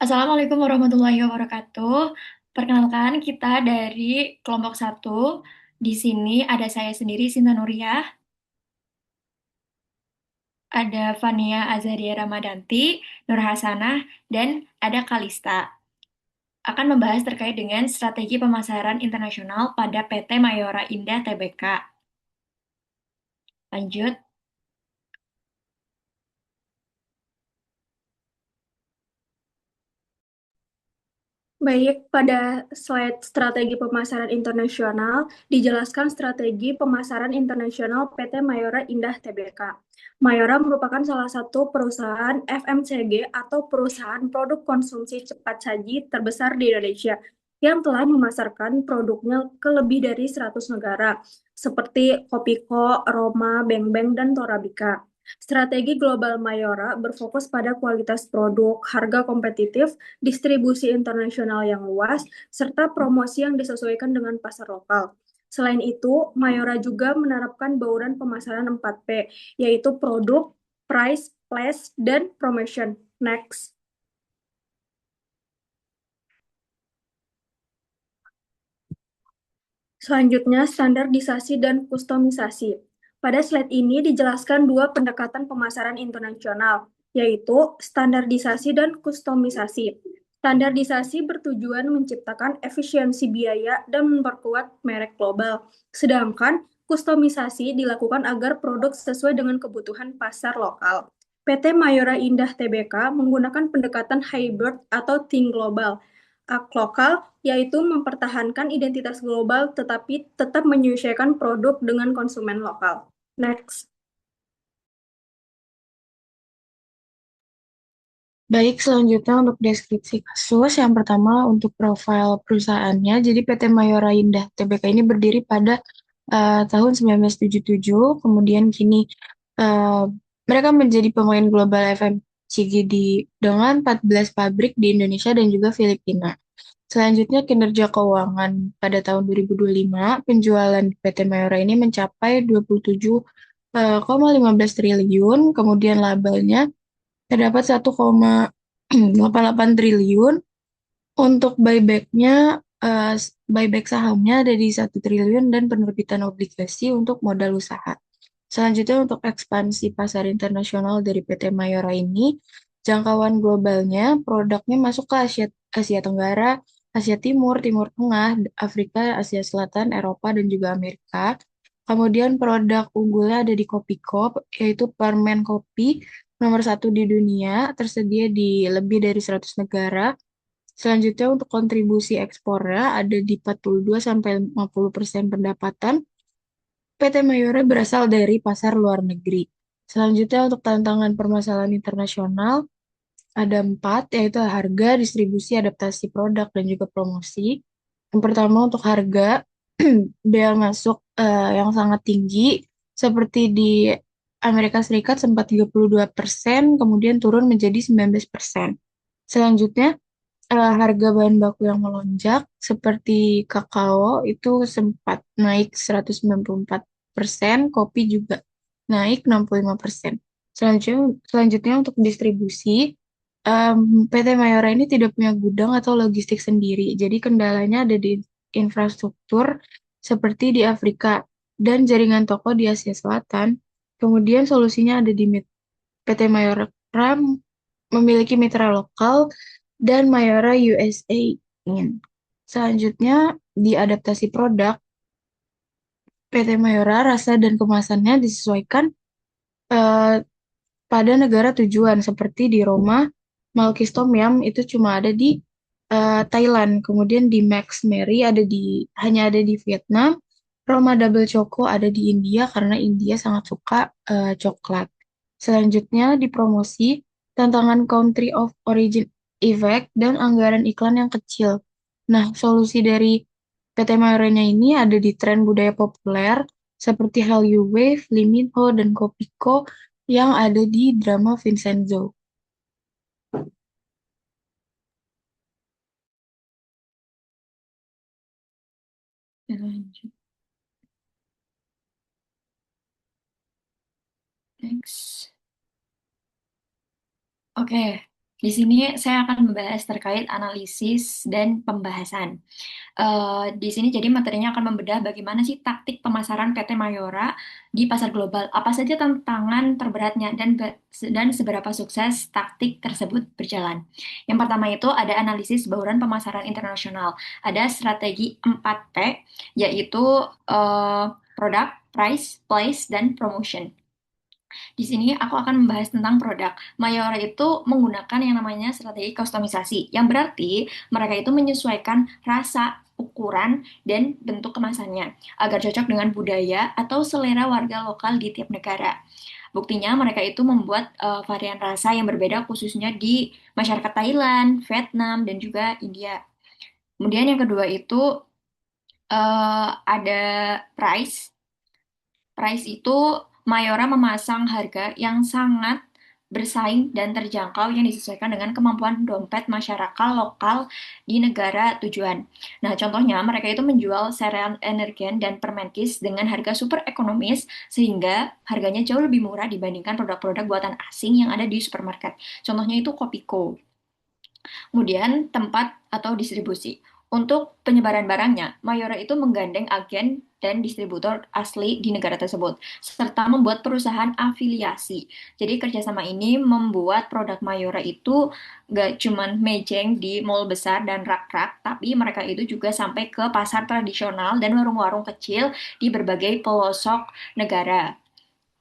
Assalamualaikum warahmatullahi wabarakatuh. Perkenalkan kita dari kelompok satu. Di sini ada saya sendiri, Sinta Nuriyah, ada Fania Azaria Ramadanti, Nur Hasanah, dan ada Kalista. Akan membahas terkait dengan strategi pemasaran internasional pada PT Mayora Indah Tbk. Lanjut. Baik, pada slide strategi pemasaran internasional, dijelaskan strategi pemasaran internasional PT Mayora Indah Tbk. Mayora merupakan salah satu perusahaan FMCG atau perusahaan produk konsumsi cepat saji terbesar di Indonesia yang telah memasarkan produknya ke lebih dari 100 negara, seperti Kopiko, Roma, Beng Beng, dan Torabika. Strategi global Mayora berfokus pada kualitas produk, harga kompetitif, distribusi internasional yang luas, serta promosi yang disesuaikan dengan pasar lokal. Selain itu, Mayora juga menerapkan bauran pemasaran 4P, yaitu produk, price, place, dan promotion. Next. Selanjutnya, standarisasi dan kustomisasi. Pada slide ini dijelaskan dua pendekatan pemasaran internasional, yaitu standarisasi dan kustomisasi. Standarisasi bertujuan menciptakan efisiensi biaya dan memperkuat merek global, sedangkan kustomisasi dilakukan agar produk sesuai dengan kebutuhan pasar lokal. PT Mayora Indah Tbk menggunakan pendekatan hybrid atau think global, lokal, yaitu mempertahankan identitas global tetapi tetap menyesuaikan produk dengan konsumen lokal. Next. Baik, selanjutnya untuk deskripsi kasus. Yang pertama untuk profil perusahaannya. Jadi PT Mayora Indah Tbk ini berdiri pada tahun 1977. Kemudian kini eh, mereka menjadi pemain global FMCG dengan 14 pabrik di Indonesia dan juga Filipina. Selanjutnya kinerja keuangan pada tahun 2025, penjualan PT Mayora ini mencapai 27,15 triliun, kemudian labanya terdapat 1,88 triliun. Untuk buybacknya, buyback sahamnya ada di 1 triliun dan penerbitan obligasi untuk modal usaha. Selanjutnya untuk ekspansi pasar internasional dari PT Mayora ini, jangkauan globalnya, produknya masuk ke Asia, Asia Tenggara, Asia Timur, Timur Tengah, Afrika, Asia Selatan, Eropa, dan juga Amerika. Kemudian produk unggulnya ada di Kopiko, yaitu permen kopi nomor satu di dunia, tersedia di lebih dari 100 negara. Selanjutnya untuk kontribusi ekspornya ada di 42-50% pendapatan. PT Mayora berasal dari pasar luar negeri. Selanjutnya untuk tantangan permasalahan internasional ada 4, yaitu harga, distribusi, adaptasi produk, dan juga promosi. Yang pertama untuk harga, bea masuk yang sangat tinggi, seperti di Amerika Serikat sempat 32%, kemudian turun menjadi 19%. Selanjutnya, harga bahan baku yang melonjak, seperti kakao itu sempat naik 194%, kopi juga naik 65%. Selanjutnya, selanjutnya untuk distribusi, PT Mayora ini tidak punya gudang atau logistik sendiri, jadi kendalanya ada di infrastruktur seperti di Afrika dan jaringan toko di Asia Selatan. Kemudian solusinya ada di PT Mayora memiliki mitra lokal dan Mayora USA Inc. Selanjutnya di adaptasi produk, PT Mayora rasa dan kemasannya disesuaikan eh, pada negara tujuan seperti di Roma, Malkis Tom Yum itu cuma ada di Thailand, kemudian di Max Mary hanya ada di Vietnam, Roma Double Choco ada di India karena India sangat suka coklat. Selanjutnya di promosi, tantangan country of origin effect dan anggaran iklan yang kecil. Nah, solusi dari PT Mayornya ini ada di tren budaya populer seperti Hallyu Wave, Lee Min Ho, dan Kopiko yang ada di drama Vincenzo. Lanjut. Next. Oke. Di sini saya akan membahas terkait analisis dan pembahasan. Di sini jadi materinya akan membedah bagaimana sih taktik pemasaran PT Mayora di pasar global, apa saja tantangan terberatnya dan seberapa sukses taktik tersebut berjalan. Yang pertama itu ada analisis bauran pemasaran internasional, ada strategi 4P, yaitu eh, product, price, place, dan promotion. Di sini aku akan membahas tentang produk. Mayora itu menggunakan yang namanya strategi kustomisasi, yang berarti mereka itu menyesuaikan rasa, ukuran, dan bentuk kemasannya agar cocok dengan budaya atau selera warga lokal di tiap negara. Buktinya mereka itu membuat varian rasa yang berbeda khususnya di masyarakat Thailand, Vietnam, dan juga India. Kemudian yang kedua itu ada price. Price itu Mayora memasang harga yang sangat bersaing dan terjangkau yang disesuaikan dengan kemampuan dompet masyarakat lokal di negara tujuan. Nah, contohnya mereka itu menjual sereal energen dan permenkis dengan harga super ekonomis sehingga harganya jauh lebih murah dibandingkan produk-produk buatan asing yang ada di supermarket. Contohnya itu Kopiko. Kemudian tempat atau distribusi. Untuk penyebaran barangnya, Mayora itu menggandeng agen dan distributor asli di negara tersebut, serta membuat perusahaan afiliasi. Jadi kerjasama ini membuat produk Mayora itu gak cuman mejeng di mall besar dan rak-rak, tapi mereka itu juga sampai ke pasar tradisional dan warung-warung kecil di berbagai pelosok negara.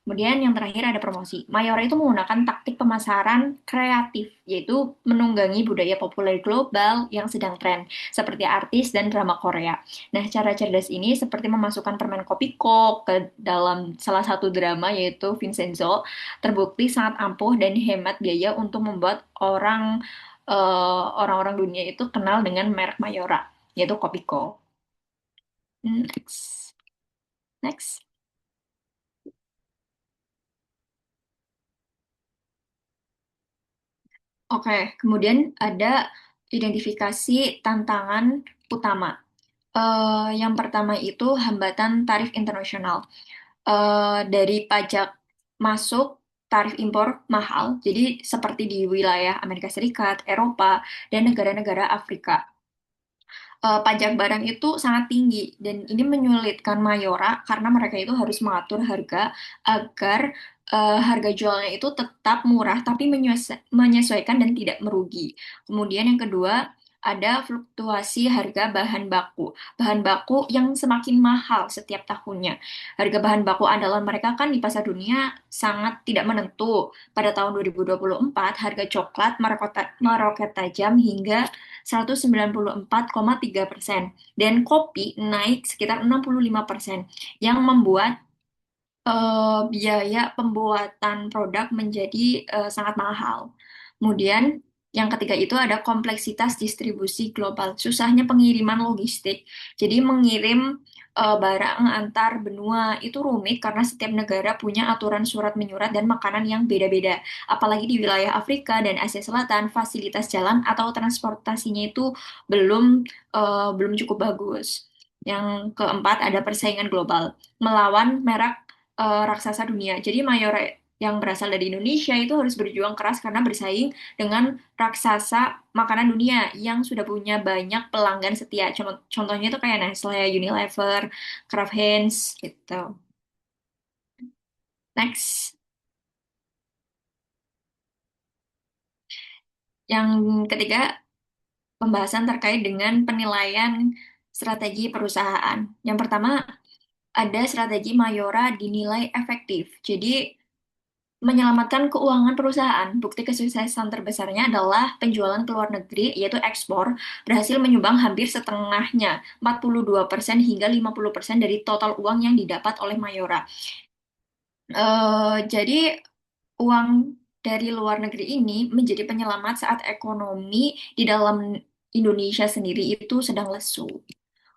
Kemudian yang terakhir ada promosi. Mayora itu menggunakan taktik pemasaran kreatif, yaitu menunggangi budaya populer global yang sedang tren, seperti artis dan drama Korea. Nah, cara cerdas ini seperti memasukkan permen Kopiko ke dalam salah satu drama, yaitu Vincenzo, terbukti sangat ampuh dan hemat biaya untuk membuat orang-orang dunia itu kenal dengan merek Mayora, yaitu Kopiko. Next. Next. Oke, kemudian ada identifikasi tantangan utama. Yang pertama itu hambatan tarif internasional. Dari pajak masuk, tarif impor mahal, jadi seperti di wilayah Amerika Serikat, Eropa, dan negara-negara Afrika. Pajak barang itu sangat tinggi dan ini menyulitkan Mayora karena mereka itu harus mengatur harga agar harga jualnya itu tetap murah tapi menyesuaikan dan tidak merugi. Kemudian yang kedua ada fluktuasi harga bahan baku. Bahan baku yang semakin mahal setiap tahunnya. Harga bahan baku andalan mereka kan di pasar dunia sangat tidak menentu. Pada tahun 2024, harga coklat meroket tajam hingga 194,3% dan kopi naik sekitar 65% yang membuat biaya pembuatan produk menjadi sangat mahal. Kemudian yang ketiga itu ada kompleksitas distribusi global, susahnya pengiriman logistik. Jadi mengirim barang antar benua itu rumit karena setiap negara punya aturan surat menyurat dan makanan yang beda-beda. Apalagi di wilayah Afrika dan Asia Selatan, fasilitas jalan atau transportasinya itu belum belum cukup bagus. Yang keempat ada persaingan global, melawan merek raksasa dunia. Jadi Mayora yang berasal dari Indonesia itu harus berjuang keras karena bersaing dengan raksasa makanan dunia yang sudah punya banyak pelanggan setia. Contohnya itu kayak Nestle, Unilever, Kraft Heinz gitu. Next, yang ketiga pembahasan terkait dengan penilaian strategi perusahaan. Yang pertama ada strategi Mayora dinilai efektif. Jadi menyelamatkan keuangan perusahaan. Bukti kesuksesan terbesarnya adalah penjualan ke luar negeri, yaitu ekspor, berhasil menyumbang hampir setengahnya, 42% hingga 50% dari total uang yang didapat oleh Mayora. Jadi uang dari luar negeri ini menjadi penyelamat saat ekonomi di dalam Indonesia sendiri itu sedang lesu.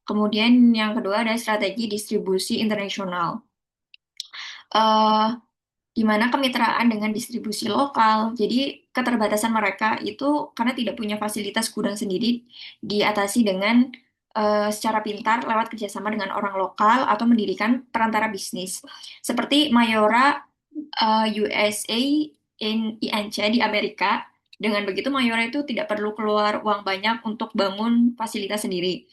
Kemudian yang kedua ada strategi distribusi internasional. Eh, di mana kemitraan dengan distribusi lokal. Jadi keterbatasan mereka itu karena tidak punya fasilitas gudang sendiri diatasi dengan secara pintar lewat kerjasama dengan orang lokal atau mendirikan perantara bisnis. Seperti Mayora USA INC di Amerika. Dengan begitu, Mayora itu tidak perlu keluar uang banyak untuk bangun fasilitas sendiri.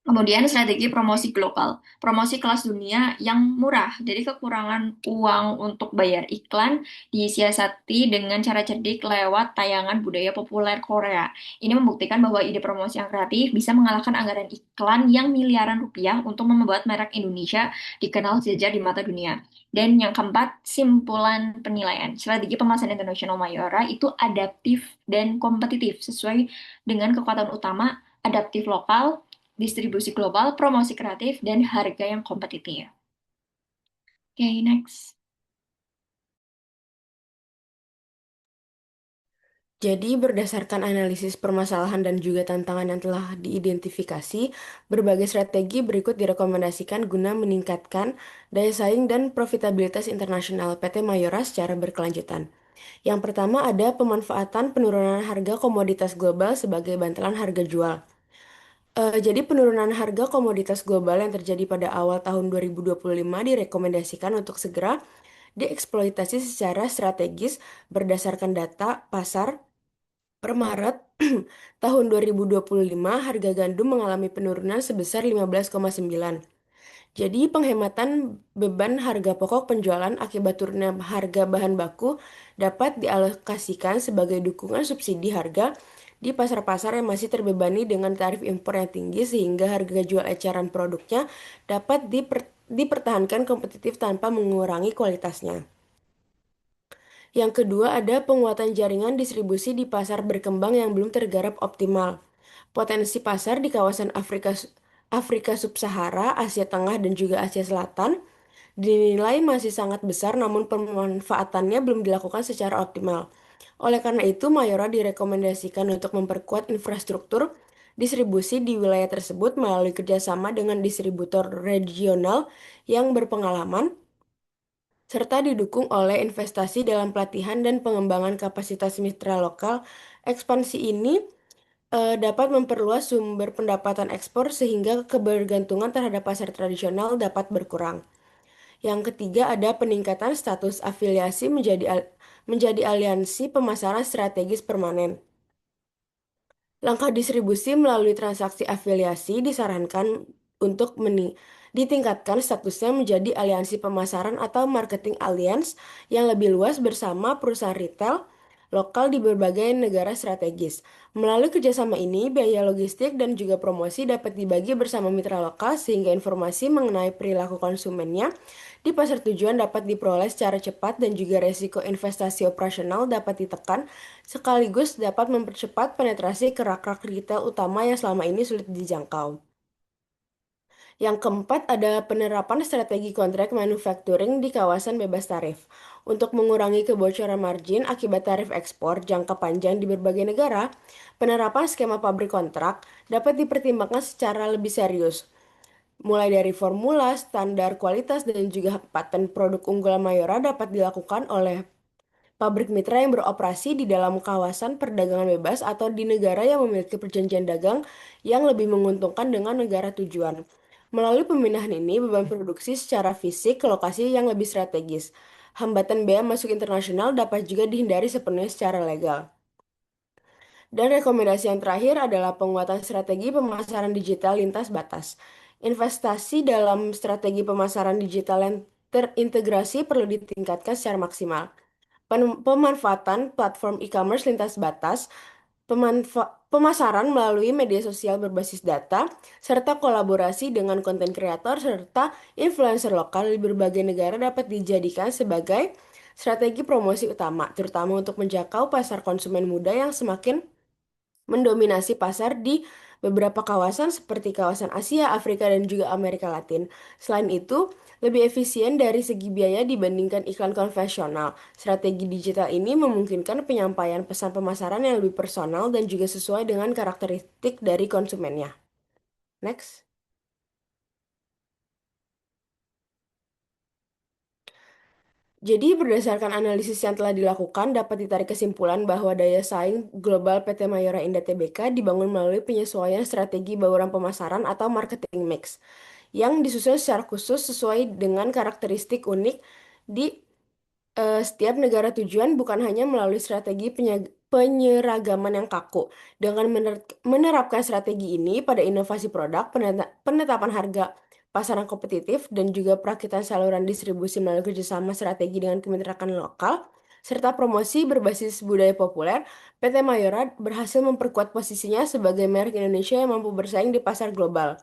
Kemudian strategi promosi global, promosi kelas dunia yang murah. Jadi kekurangan uang untuk bayar iklan disiasati dengan cara cerdik lewat tayangan budaya populer Korea. Ini membuktikan bahwa ide promosi yang kreatif bisa mengalahkan anggaran iklan yang miliaran rupiah untuk membuat merek Indonesia dikenal sejajar di mata dunia. Dan yang keempat, simpulan penilaian. Strategi pemasaran internasional Mayora itu adaptif dan kompetitif sesuai dengan kekuatan utama adaptif lokal, distribusi global, promosi kreatif, dan harga yang kompetitif. Oke, next. Jadi, berdasarkan analisis permasalahan dan juga tantangan yang telah diidentifikasi, berbagai strategi berikut direkomendasikan guna meningkatkan daya saing dan profitabilitas internasional PT Mayora secara berkelanjutan. Yang pertama ada pemanfaatan penurunan harga komoditas global sebagai bantalan harga jual. Jadi penurunan harga komoditas global yang terjadi pada awal tahun 2025 direkomendasikan untuk segera dieksploitasi secara strategis berdasarkan data pasar. Per Maret tahun 2025, harga gandum mengalami penurunan sebesar 15,9. Jadi, penghematan beban harga pokok penjualan akibat turunnya harga bahan baku dapat dialokasikan sebagai dukungan subsidi harga di pasar-pasar yang masih terbebani dengan tarif impor yang tinggi sehingga harga jual eceran produknya dapat dipertahankan kompetitif tanpa mengurangi kualitasnya. Yang kedua ada penguatan jaringan distribusi di pasar berkembang yang belum tergarap optimal. Potensi pasar di kawasan Afrika Sub-Sahara, Asia Tengah, dan juga Asia Selatan dinilai masih sangat besar namun pemanfaatannya belum dilakukan secara optimal. Oleh karena itu, Mayora direkomendasikan untuk memperkuat infrastruktur distribusi di wilayah tersebut melalui kerjasama dengan distributor regional yang berpengalaman serta didukung oleh investasi dalam pelatihan dan pengembangan kapasitas mitra lokal. Ekspansi ini dapat memperluas sumber pendapatan ekspor sehingga kebergantungan terhadap pasar tradisional dapat berkurang. Yang ketiga ada peningkatan status afiliasi menjadi aliansi pemasaran strategis permanen. Langkah distribusi melalui transaksi afiliasi disarankan untuk ditingkatkan statusnya menjadi aliansi pemasaran atau marketing alliance yang lebih luas bersama perusahaan retail lokal di berbagai negara strategis. Melalui kerjasama ini, biaya logistik dan juga promosi dapat dibagi bersama mitra lokal sehingga informasi mengenai perilaku konsumennya di pasar tujuan dapat diperoleh secara cepat dan juga resiko investasi operasional dapat ditekan sekaligus dapat mempercepat penetrasi ke rak-rak retail utama yang selama ini sulit dijangkau. Yang keempat ada penerapan strategi kontrak manufacturing di kawasan bebas tarif. Untuk mengurangi kebocoran margin akibat tarif ekspor jangka panjang di berbagai negara, penerapan skema pabrik kontrak dapat dipertimbangkan secara lebih serius. Mulai dari formula, standar kualitas, dan juga paten produk unggulan Mayora dapat dilakukan oleh pabrik mitra yang beroperasi di dalam kawasan perdagangan bebas atau di negara yang memiliki perjanjian dagang yang lebih menguntungkan dengan negara tujuan. Melalui pemindahan ini, beban produksi secara fisik ke lokasi yang lebih strategis. Hambatan bea masuk internasional dapat juga dihindari sepenuhnya secara legal. Dan rekomendasi yang terakhir adalah penguatan strategi pemasaran digital lintas batas. Investasi dalam strategi pemasaran digital yang terintegrasi perlu ditingkatkan secara maksimal. Pemanfaatan platform e-commerce lintas batas, pemasaran melalui media sosial berbasis data, serta kolaborasi dengan konten kreator serta influencer lokal di berbagai negara dapat dijadikan sebagai strategi promosi utama, terutama untuk menjangkau pasar konsumen muda yang semakin mendominasi pasar di beberapa kawasan seperti kawasan Asia, Afrika, dan juga Amerika Latin. Selain itu, lebih efisien dari segi biaya dibandingkan iklan konvensional. Strategi digital ini memungkinkan penyampaian pesan pemasaran yang lebih personal dan juga sesuai dengan karakteristik dari konsumennya. Next. Jadi, berdasarkan analisis yang telah dilakukan, dapat ditarik kesimpulan bahwa daya saing global PT Mayora Indah Tbk dibangun melalui penyesuaian strategi bauran pemasaran atau marketing mix yang disusun secara khusus sesuai dengan karakteristik unik di setiap negara tujuan, bukan hanya melalui strategi penyeragaman yang kaku. Dengan menerapkan strategi ini pada inovasi produk, penetapan harga pasaran kompetitif, dan juga perakitan saluran distribusi melalui kerjasama strategi dengan kemitraan lokal, serta promosi berbasis budaya populer, PT Mayora berhasil memperkuat posisinya sebagai merek Indonesia yang mampu bersaing di pasar global.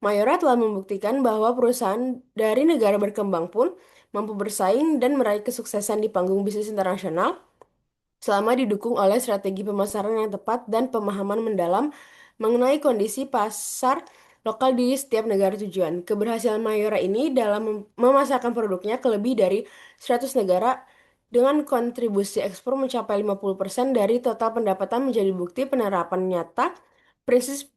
Mayora telah membuktikan bahwa perusahaan dari negara berkembang pun mampu bersaing dan meraih kesuksesan di panggung bisnis internasional selama didukung oleh strategi pemasaran yang tepat dan pemahaman mendalam mengenai kondisi pasar lokal di setiap negara tujuan. Keberhasilan Mayora ini dalam memasarkan produknya ke lebih dari 100 negara dengan kontribusi ekspor mencapai 50% dari total pendapatan menjadi bukti penerapan nyata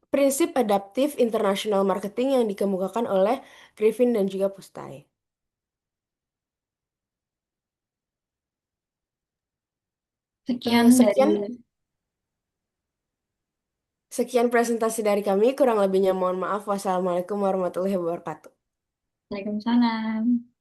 prinsip adaptif international marketing yang dikemukakan oleh Griffin dan juga Pustai. Sekian dari Sekian Sekian presentasi dari kami, kurang lebihnya mohon maaf. Wassalamualaikum warahmatullahi wabarakatuh. Waalaikumsalam.